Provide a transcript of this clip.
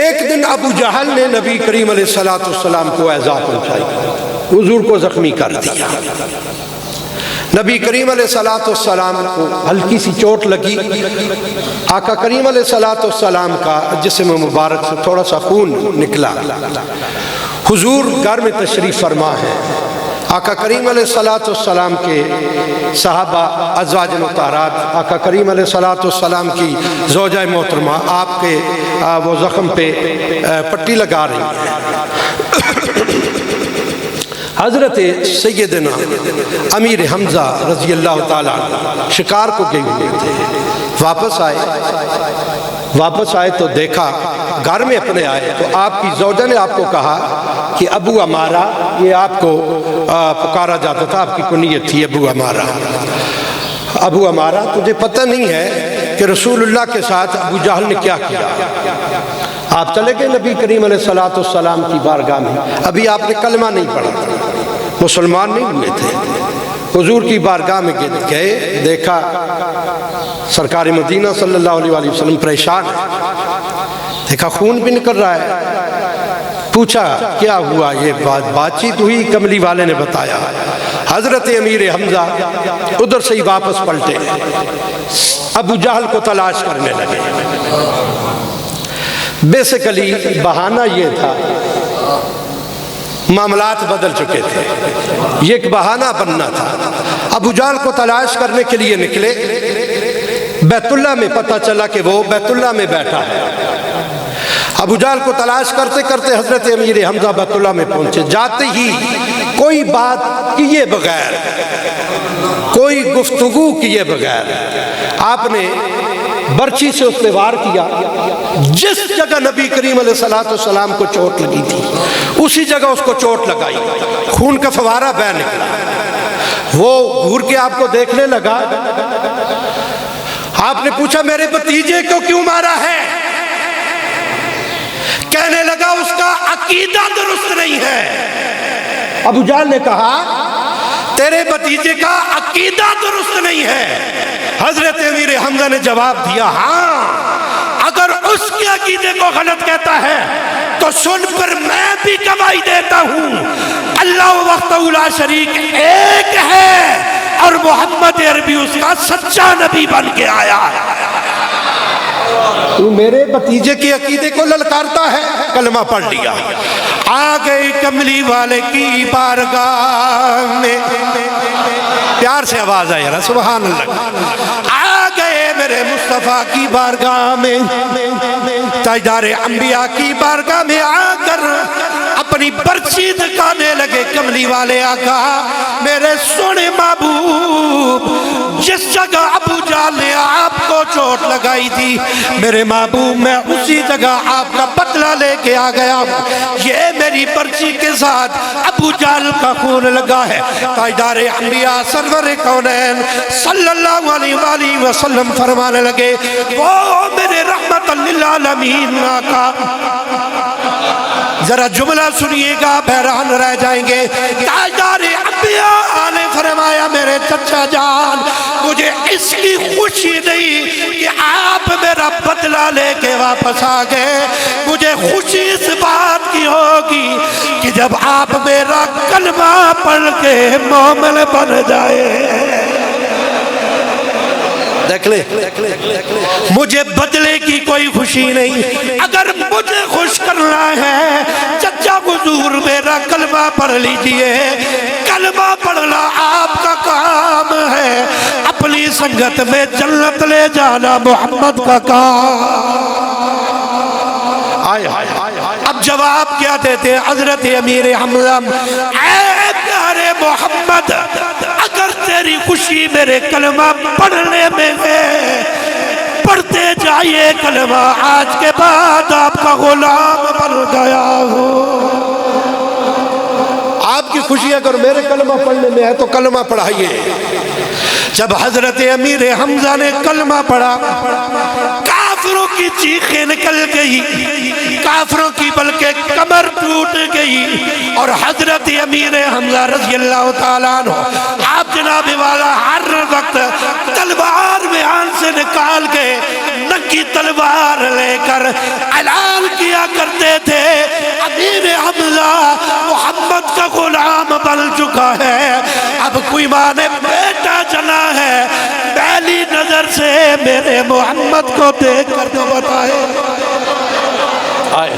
ایک دن ابو جہل نے نبی کریم علیہ السلام کو ایذا پہنچائی، حضور کو زخمی کر دیا۔ نبی کریم علیہ السلام کو ہلکی سی چوٹ لگی، آقا کریم علیہ السلام کا جسم مبارک سے تھوڑا سا خون نکلا۔ حضور گھر میں تشریف فرما ہے، آقا کریم علیہ السلام کے صحابہ ازواج مطہرات، آقا کریم علیہ السلام کی زوجہ محترمہ آپ کے وہ زخم پہ پٹی لگا رہی ہیں۔ حضرت سیدنا امیر حمزہ رضی اللہ تعالیٰ شکار کو گئے ہوئے تھے، واپس آئے تو دیکھا گھر میں اپنے آئے تو آپ کی زوجہ نے آپ کو کہا کہ ابو عمارہ، یہ آپ کو پکارا جاتا تھا، آپ کی کنیت تھی ابو عمارہ۔ ابو عمارہ، تجھے پتہ نہیں ہے کہ رسول اللہ کے ساتھ ابو جہل نے کیا کیا؟ آپ چلے گئے نبی کریم علیہ السلام کی بارگاہ میں، ابھی آپ نے کلمہ نہیں پڑھا تھا، مسلمان نہیں ہوئے تھے، حضور کی بارگاہ میں گئے، دیکھا سرکار مدینہ صلی اللہ علیہ وسلم پریشان ہے، دیکھا خون بھی نکل رہا ہے، پوچھا کیا ہوا؟ یہ بات چیت ہوئی، کملی والے نے بتایا۔ حضرت امیر حمزہ ادھر سے ہی واپس پلٹے، ابو جہل کو تلاش کرنے لگے۔ بیسیکلی بہانہ یہ تھا، معاملات بدل چکے تھے، یہ ایک بہانہ بننا تھا۔ ابو جہل کو تلاش کرنے کے لیے نکلے، بیت اللہ میں پتہ چلا کہ وہ بیت اللہ میں بیٹھا ہے۔ ابو جہل کو تلاش کرتے کرتے حضرت امیر حمزہ بیت اللہ میں پہنچے، جاتے ہی کوئی بات کیے بغیر، کوئی گفتگو کیے بغیر آپ نے برچی سے اس پہ وار کیا۔ جس جگہ نبی کریم علیہ السلام کو چوٹ لگی تھی اسی جگہ اس کو چوٹ لگائی، خون کا فوارہ بہہ نکلا۔ وہ گھور کے آپ کو دیکھنے لگا، آپ نے پوچھا میرے بھتیجے کو کیوں مارا ہے؟ کہنے لگا اس کا عقیدہ درست نہیں ہے۔ ابو جہل نے کہا تیرے بھتیجے کا عقیدہ درست نہیں ہے۔ حضرت امیر حمزہ نے جواب دیا، ہاں اگر اس کے عقیدے کو غلط کہتا ہے تو سن پر میں بھی گواہی دیتا ہوں، اللہ وحدہ لا شریک ایک ہے اور محمد عربی اس کا سچا نبی بن کے آیا ہے۔ تو میرے بھتیجے کے عقیدے کو للکارتا ہے؟ کلمہ پڑھ لیا، آ گئی کملی والے کی بارگاہ میں، پیار سے آواز آئی رہا، سبحان اللہ، آ گئے میرے مصطفیٰ کی بارگاہ میں، تاجدار انبیاء کی بارگاہ میں آ کر اپنی برچی دکھانے لگے کملی والے آقا، میرے سونے محبوب، جس جگہ ابو جہل نے آپ کو چوٹ لگائی تھی میرے محبوب، میں اسی جگہ آپ کا بدلہ لے کے آ گیا ہوں۔ یہ میری برچی کے ساتھ ابو جہل کا خون لگا ہے۔ تاجدار انبیاء سرور کونین صلی اللہ علیہ وآلہ وسلم فرمانے لگے، وہ میرے رحمت للعالمین آقا، ذرا جملہ سنیے گا حیران رہ جائیں گے۔ تاجدار انبیاء نے فرمایا میرے چچا جان، مجھے اس کی خوشی نہیں کہ آپ میرا بدلہ لے کے واپس آ گئے، مجھے خوشی اس بات کی ہوگی کہ جب آپ میرا کلمہ پڑھ کے مومن بن جائے۔ دیکھ لے، مجھے بدلے کی کوئی خوشی نہیں، اگر مجھے خوش کرنا ہے چچا حضور میرا کلمہ پڑھ لیجئے، کلمہ پڑھنا آپ کا کام ہے، اپنی سنگت میں جنت لے جانا محمد کا کام۔ اب جواب کیا دیتے حضرت امیر حمزہ، اے پیارے محمد، اگر تیری خوشی میرے کلمہ پڑھنے میں ہے، پڑھتے جائیے کلمہ، آج کے بعد آپ کا غلام بن گیا ہوں۔ آپ کی خوشی اگر میرے کلمہ پڑھنے میں ہے تو کلمہ پڑھائیے۔ جب حضرت امیر حمزہ نے کلمہ پڑھا، کافروں کی چیخیں نکل گئی، کافروں کی بلکہ کمر اٹھ گئی اور حضرت امیر حمزہ رضی اللہ تعالیٰ عنہ آپ جناب والا ہر وقت تلوار میان سے نکال کے نکی تلوار لے کر اعلان کیا کرتے تھے امیر حمزہ محمد کا غلام بن چکا ہے، اب کوئی ماں نے بیٹا چلا ہے، پہلی نظر سے میرے محمد کو دیکھ کر تو بتائے۔ آئے